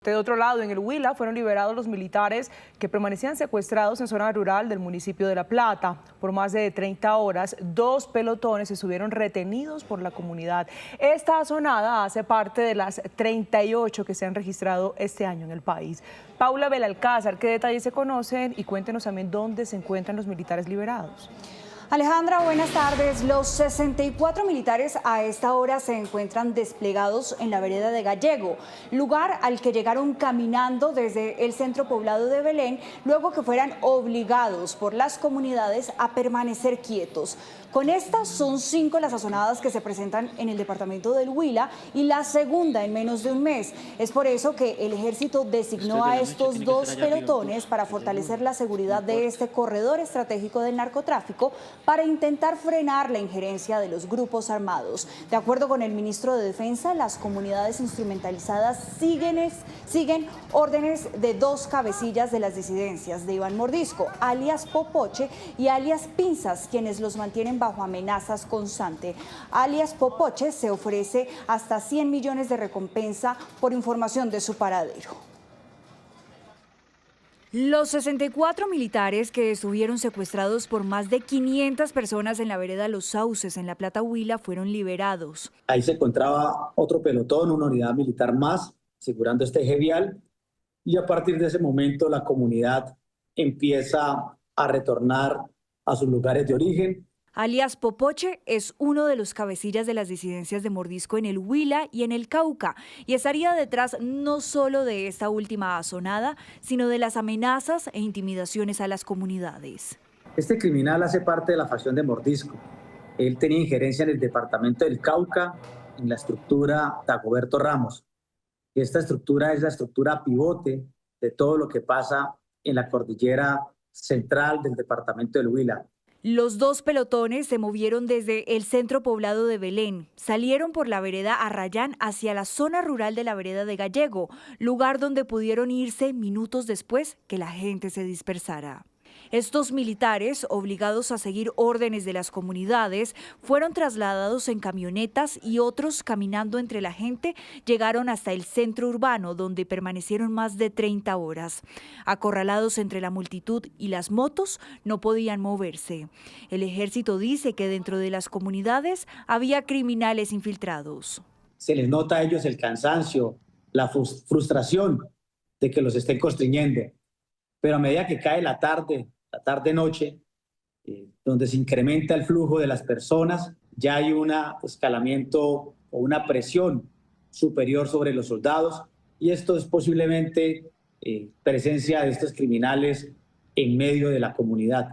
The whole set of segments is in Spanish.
De otro lado, en el Huila fueron liberados los militares que permanecían secuestrados en zona rural del municipio de La Plata. Por más de 30 horas, 2 pelotones estuvieron retenidos por la comunidad. Esta asonada hace parte de las 38 que se han registrado este año en el país. Paula Belalcázar, ¿qué detalles se conocen? Y cuéntenos también dónde se encuentran los militares liberados. Alejandra, buenas tardes. Los 64 militares a esta hora se encuentran desplegados en la vereda de Gallego, lugar al que llegaron caminando desde el centro poblado de Belén, luego que fueran obligados por las comunidades a permanecer quietos. Con estas son 5 las azonadas que se presentan en el departamento del Huila y la segunda en menos de un mes. Es por eso que el ejército designó a estos 2 pelotones para fortalecer la seguridad de este corredor estratégico del narcotráfico, para intentar frenar la injerencia de los grupos armados. De acuerdo con el ministro de Defensa, las comunidades instrumentalizadas siguen órdenes de 2 cabecillas de las disidencias, de Iván Mordisco, alias Popoche, y alias Pinzas, quienes los mantienen bajo amenazas constantes. Alias Popoche se ofrece hasta 100 millones de recompensa por información de su paradero. Los 64 militares que estuvieron secuestrados por más de 500 personas en la vereda Los Sauces, en La Plata, Huila, fueron liberados. Ahí se encontraba otro pelotón, una unidad militar más, asegurando este eje vial, y a partir de ese momento la comunidad empieza a retornar a sus lugares de origen. Alias Popoche es uno de los cabecillas de las disidencias de Mordisco en el Huila y en el Cauca, y estaría detrás no solo de esta última asonada, sino de las amenazas e intimidaciones a las comunidades. Este criminal hace parte de la facción de Mordisco. Él tenía injerencia en el departamento del Cauca, en la estructura Dagoberto Ramos. Y esta estructura es la estructura pivote de todo lo que pasa en la cordillera central del departamento del Huila. Los 2 pelotones se movieron desde el centro poblado de Belén, salieron por la vereda Arrayán hacia la zona rural de la vereda de Gallego, lugar donde pudieron irse minutos después que la gente se dispersara. Estos militares, obligados a seguir órdenes de las comunidades, fueron trasladados en camionetas y otros, caminando entre la gente, llegaron hasta el centro urbano, donde permanecieron más de 30 horas. Acorralados entre la multitud y las motos, no podían moverse. El ejército dice que dentro de las comunidades había criminales infiltrados. Se les nota a ellos el cansancio, la frustración de que los estén constriñendo. Pero a medida que cae la tarde-noche, donde se incrementa el flujo de las personas, ya hay un escalamiento o una presión superior sobre los soldados, y esto es posiblemente presencia de estos criminales en medio de la comunidad.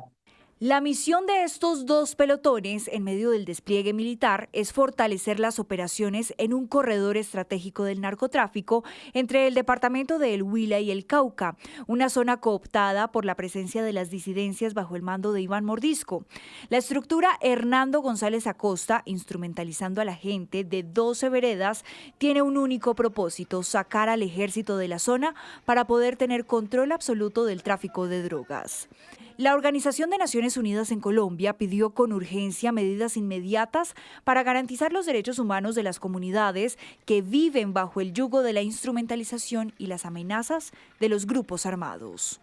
La misión de estos 2 pelotones en medio del despliegue militar es fortalecer las operaciones en un corredor estratégico del narcotráfico entre el departamento de El Huila y el Cauca, una zona cooptada por la presencia de las disidencias bajo el mando de Iván Mordisco. La estructura Hernando González Acosta, instrumentalizando a la gente de 12 veredas, tiene un único propósito: sacar al ejército de la zona para poder tener control absoluto del tráfico de drogas. La Organización de Naciones Unidas en Colombia pidió con urgencia medidas inmediatas para garantizar los derechos humanos de las comunidades que viven bajo el yugo de la instrumentalización y las amenazas de los grupos armados.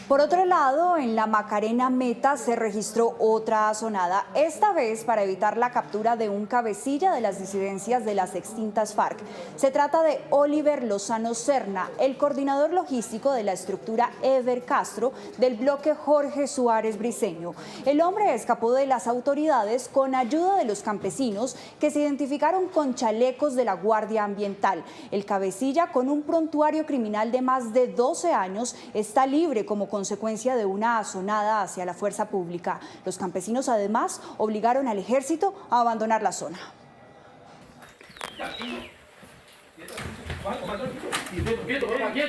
Por otro lado, en la Macarena Meta se registró otra asonada, esta vez para evitar la captura de un cabecilla de las disidencias de las extintas FARC. Se trata de Oliver Lozano Serna, el coordinador logístico de la estructura Ever Castro del bloque Jorge Suárez Briceño. El hombre escapó de las autoridades con ayuda de los campesinos que se identificaron con chalecos de la Guardia Ambiental. El cabecilla, con un prontuario criminal de más de 12 años, está libre como consecuencia de una asonada hacia la fuerza pública. Los campesinos además obligaron al ejército a abandonar la zona.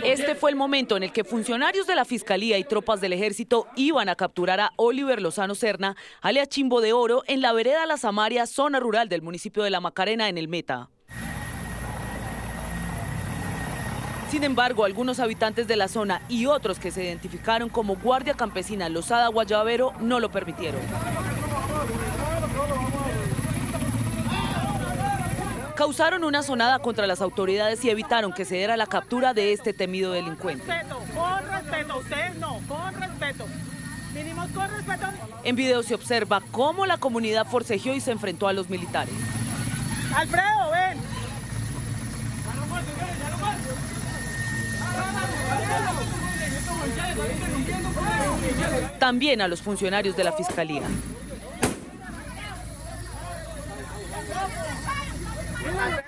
Este fue el momento en el que funcionarios de la Fiscalía y tropas del Ejército iban a capturar a Oliver Lozano Serna, alias Chimbo de Oro, en la vereda La Samaria, zona rural del municipio de La Macarena, en el Meta. Sin embargo, algunos habitantes de la zona y otros que se identificaron como Guardia Campesina Lozada Guayabero no lo permitieron. causaron una sonada contra las autoridades y evitaron que se diera la captura de este temido delincuente. Con respeto, ustedes no, con respeto. Vinimos con respeto. En video se observa cómo la comunidad forcejeó y se enfrentó a los militares. Alfredo, ven. También a los funcionarios de la Fiscalía.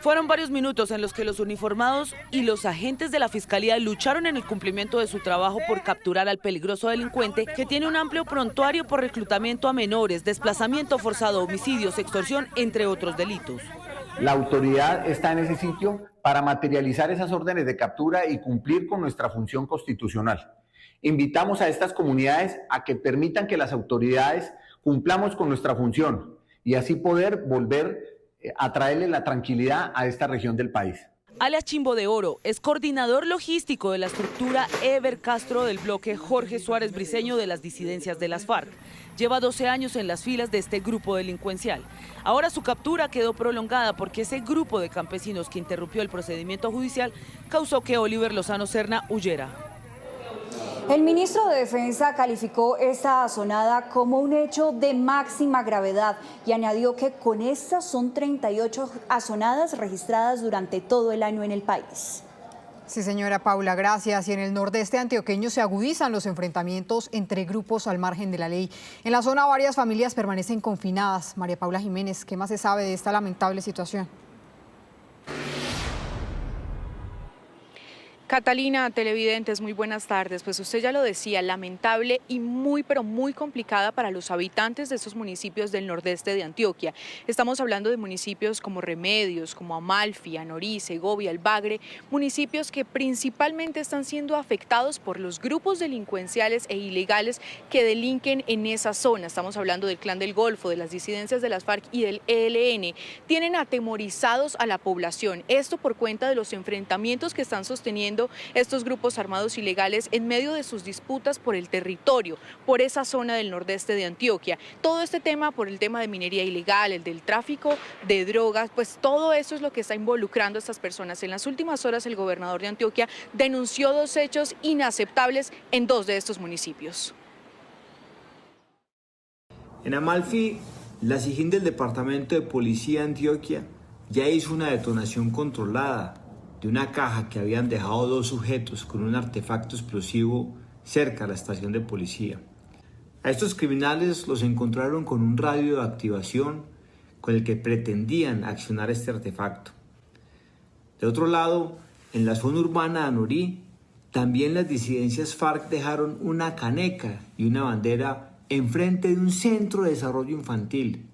Fueron varios minutos en los que los uniformados y los agentes de la Fiscalía lucharon en el cumplimiento de su trabajo por capturar al peligroso delincuente que tiene un amplio prontuario por reclutamiento a menores, desplazamiento forzado, homicidios, extorsión, entre otros delitos. La autoridad está en ese sitio para materializar esas órdenes de captura y cumplir con nuestra función constitucional. Invitamos a estas comunidades a que permitan que las autoridades cumplamos con nuestra función y así poder volver a traerle la tranquilidad a esta región del país. Alias Chimbo de Oro es coordinador logístico de la estructura Ever Castro del bloque Jorge Suárez Briceño de las disidencias de las FARC. Lleva 12 años en las filas de este grupo delincuencial. Ahora su captura quedó prolongada porque ese grupo de campesinos que interrumpió el procedimiento judicial causó que Oliver Lozano Serna huyera. El ministro de Defensa calificó esta asonada como un hecho de máxima gravedad y añadió que con estas son 38 asonadas registradas durante todo el año en el país. Sí, señora Paula, gracias. Y en el nordeste antioqueño se agudizan los enfrentamientos entre grupos al margen de la ley. En la zona varias familias permanecen confinadas. María Paula Jiménez, ¿qué más se sabe de esta lamentable situación? Catalina, televidentes, muy buenas tardes. Pues usted ya lo decía, lamentable y muy complicada para los habitantes de estos municipios del nordeste de Antioquia. Estamos hablando de municipios como Remedios, como Amalfi, Anorí, Segovia, El Bagre, municipios que principalmente están siendo afectados por los grupos delincuenciales e ilegales que delinquen en esa zona. Estamos hablando del Clan del Golfo, de las disidencias de las FARC y del ELN. Tienen atemorizados a la población, esto por cuenta de los enfrentamientos que están sosteniendo estos grupos armados ilegales en medio de sus disputas por el territorio, por esa zona del nordeste de Antioquia. Todo este tema por el tema de minería ilegal, el del tráfico de drogas, pues todo eso es lo que está involucrando a estas personas. En las últimas horas el gobernador de Antioquia denunció 2 hechos inaceptables en 2 de estos municipios. En Amalfi, la SIJIN del Departamento de Policía de Antioquia ya hizo una detonación controlada de una caja que habían dejado 2 sujetos con un artefacto explosivo cerca de la estación de policía. A estos criminales los encontraron con un radio de activación con el que pretendían accionar este artefacto. De otro lado, en la zona urbana de Anorí, también las disidencias FARC dejaron una caneca y una bandera enfrente de un centro de desarrollo infantil.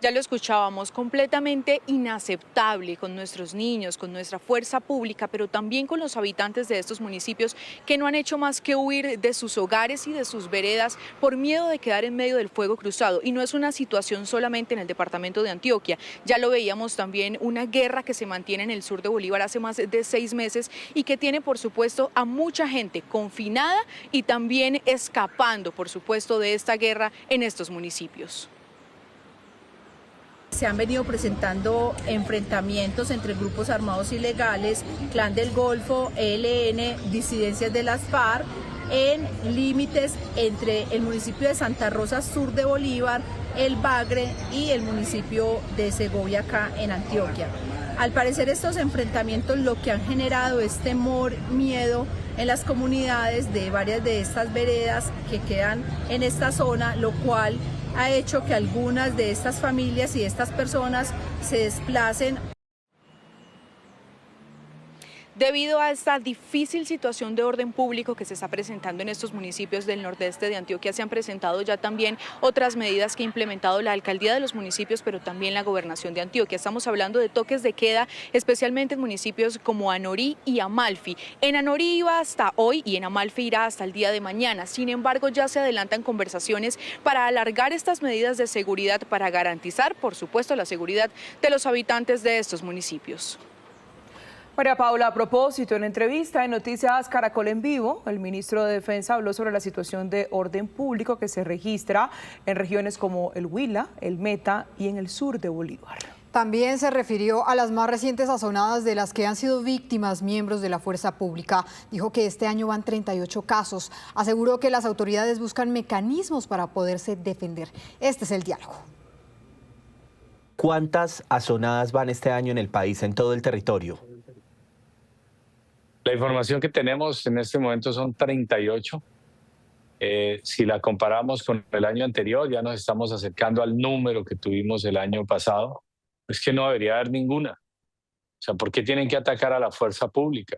Ya lo escuchábamos, completamente inaceptable con nuestros niños, con nuestra fuerza pública, pero también con los habitantes de estos municipios que no han hecho más que huir de sus hogares y de sus veredas por miedo de quedar en medio del fuego cruzado. Y no es una situación solamente en el departamento de Antioquia, ya lo veíamos también, una guerra que se mantiene en el sur de Bolívar hace más de 6 meses y que tiene por supuesto a mucha gente confinada y también escapando por supuesto de esta guerra en estos municipios. Se han venido presentando enfrentamientos entre grupos armados ilegales, Clan del Golfo, ELN, disidencias de las FARC, en límites entre el municipio de Santa Rosa, sur de Bolívar, El Bagre y el municipio de Segovia, acá en Antioquia. Al parecer estos enfrentamientos lo que han generado es temor, miedo en las comunidades de varias de estas veredas que quedan en esta zona, lo cual ha hecho que algunas de estas familias y de estas personas se desplacen. Debido a esta difícil situación de orden público que se está presentando en estos municipios del nordeste de Antioquia, se han presentado ya también otras medidas que ha implementado la alcaldía de los municipios, pero también la gobernación de Antioquia. Estamos hablando de toques de queda, especialmente en municipios como Anorí y Amalfi. En Anorí iba hasta hoy y en Amalfi irá hasta el día de mañana. Sin embargo, ya se adelantan conversaciones para alargar estas medidas de seguridad para garantizar, por supuesto, la seguridad de los habitantes de estos municipios. María Paula, a propósito, en entrevista en Noticias Caracol en Vivo, el ministro de Defensa habló sobre la situación de orden público que se registra en regiones como el Huila, el Meta y en el sur de Bolívar. También se refirió a las más recientes azonadas de las que han sido víctimas miembros de la fuerza pública. Dijo que este año van 38 casos. Aseguró que las autoridades buscan mecanismos para poderse defender. Este es el diálogo. ¿Cuántas azonadas van este año en el país, en todo el territorio? La información que tenemos en este momento son 38. Si la comparamos con el año anterior, ya nos estamos acercando al número que tuvimos el año pasado. Es que no debería haber ninguna. O sea, ¿por qué tienen que atacar a la fuerza pública?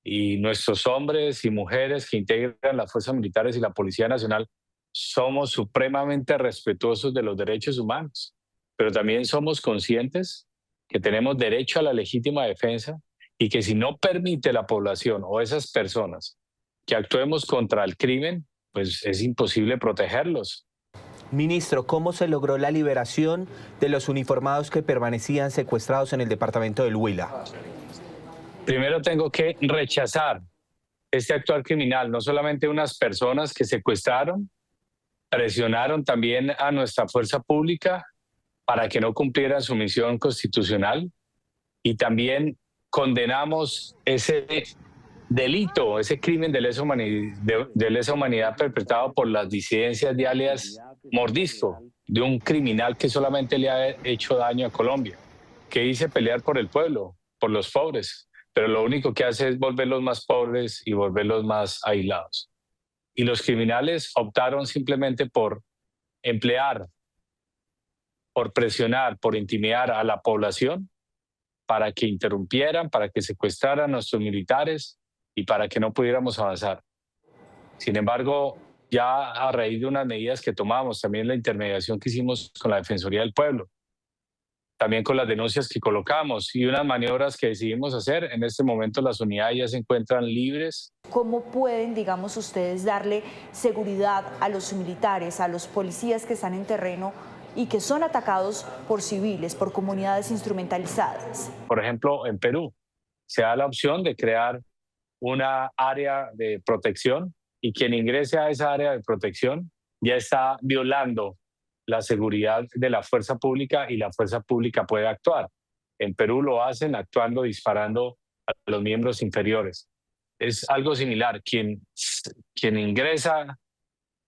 Y nuestros hombres y mujeres que integran las fuerzas militares y la Policía Nacional somos supremamente respetuosos de los derechos humanos, pero también somos conscientes que tenemos derecho a la legítima defensa y que si no permite la población o esas personas que actuemos contra el crimen, pues es imposible protegerlos. Ministro, ¿cómo se logró la liberación de los uniformados que permanecían secuestrados en el departamento del Huila? Primero tengo que rechazar este actuar criminal, no solamente unas personas que secuestraron, presionaron también a nuestra fuerza pública para que no cumplieran su misión constitucional, y también condenamos ese delito, ese crimen de lesa humanidad perpetrado por las disidencias de alias Mordisco, de un criminal que solamente le ha hecho daño a Colombia, que dice pelear por el pueblo, por los pobres, pero lo único que hace es volverlos más pobres y volverlos más aislados. Y los criminales optaron simplemente por emplear, por presionar, por intimidar a la población para que interrumpieran, para que secuestraran a nuestros militares y para que no pudiéramos avanzar. Sin embargo, ya a raíz de unas medidas que tomamos, también la intermediación que hicimos con la Defensoría del Pueblo, también con las denuncias que colocamos y unas maniobras que decidimos hacer, en este momento las unidades ya se encuentran libres. ¿Cómo pueden, digamos, ustedes darle seguridad a los militares, a los policías que están en terreno y que son atacados por civiles, por comunidades instrumentalizadas? Por ejemplo, en Perú se da la opción de crear una área de protección y quien ingrese a esa área de protección ya está violando la seguridad de la fuerza pública y la fuerza pública puede actuar. En Perú lo hacen actuando, disparando a los miembros inferiores. Es algo similar. Quien ingresa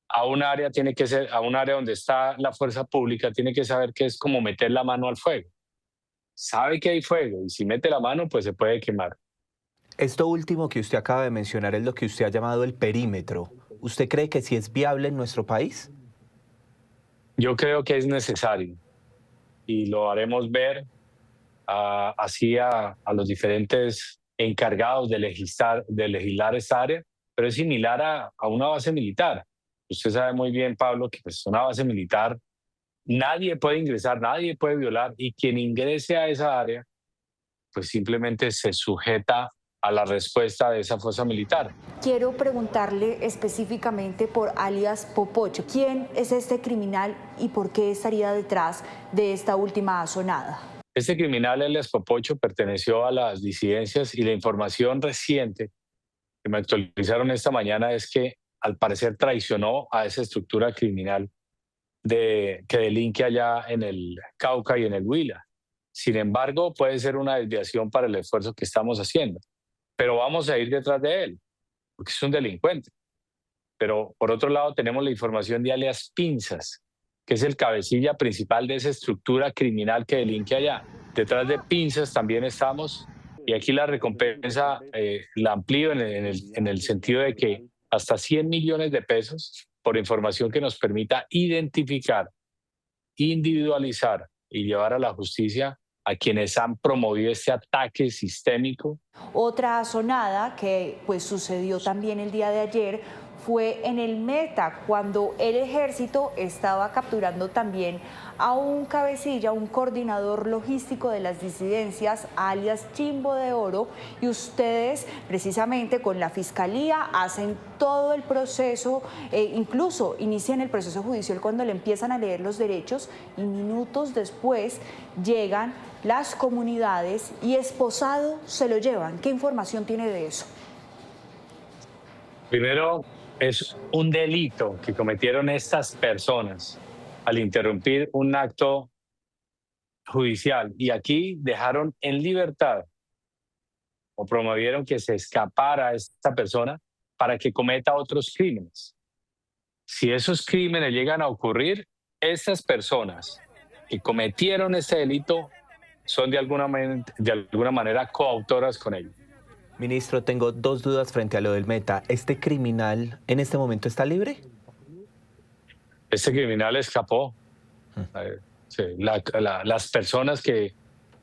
a un área tiene que ser, a un área donde está la fuerza pública, tiene que saber que es como meter la mano al fuego. Sabe que hay fuego y si mete la mano, pues se puede quemar. Esto último que usted acaba de mencionar es lo que usted ha llamado el perímetro. ¿Usted cree que sí es viable en nuestro país? Yo creo que es necesario y lo haremos ver así a los diferentes encargados de legislar esta área, pero es similar a una base militar. Usted sabe muy bien, Pablo, que pues una base militar, nadie puede ingresar, nadie puede violar, y quien ingrese a esa área, pues simplemente se sujeta a la respuesta de esa fuerza militar. Quiero preguntarle específicamente por alias Popocho. ¿Quién es este criminal y por qué estaría detrás de esta última asonada? Este criminal, alias Popocho, perteneció a las disidencias y la información reciente que me actualizaron esta mañana es que al parecer traicionó a esa estructura criminal que delinque allá en el Cauca y en el Huila. Sin embargo, puede ser una desviación para el esfuerzo que estamos haciendo. Pero vamos a ir detrás de él, porque es un delincuente. Pero por otro lado tenemos la información de alias Pinzas, que es el cabecilla principal de esa estructura criminal que delinque allá. Detrás de Pinzas también estamos, y aquí la recompensa la amplío en el sentido de que hasta 100 millones de pesos por información que nos permita identificar, individualizar y llevar a la justicia a quienes han promovido este ataque sistémico. Otra asonada que pues sucedió también el día de ayer fue en el Meta, cuando el ejército estaba capturando también a un cabecilla, un coordinador logístico de las disidencias, alias Chimbo de Oro, y ustedes precisamente con la Fiscalía hacen todo el proceso, incluso inician el proceso judicial cuando le empiezan a leer los derechos, y minutos después llegan las comunidades y esposado se lo llevan. ¿Qué información tiene de eso? Primero, es un delito que cometieron estas personas al interrumpir un acto judicial, y aquí dejaron en libertad o promovieron que se escapara esta persona para que cometa otros crímenes. Si esos crímenes llegan a ocurrir, estas personas que cometieron este delito son de alguna manera coautoras con ello. Ministro, tengo dos dudas frente a lo del Meta. ¿Este criminal en este momento está libre? Este criminal escapó. Sí, las personas que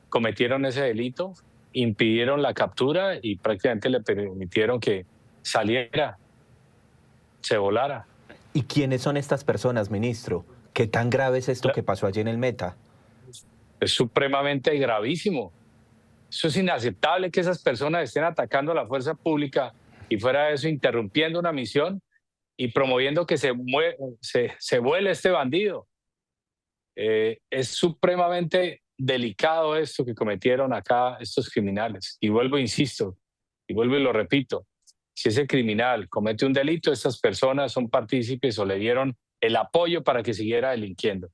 cometieron ese delito impidieron la captura y prácticamente le permitieron que saliera, se volara. ¿Y quiénes son estas personas, ministro? ¿Qué tan grave es esto que pasó allí en el Meta? Es supremamente gravísimo. Eso es inaceptable, que esas personas estén atacando a la fuerza pública y fuera de eso interrumpiendo una misión y promoviendo que se vuele este bandido. Es supremamente delicado esto que cometieron acá estos criminales. Y vuelvo, insisto, y vuelvo y lo repito, si ese criminal comete un delito, estas personas son partícipes o le dieron el apoyo para que siguiera delinquiendo.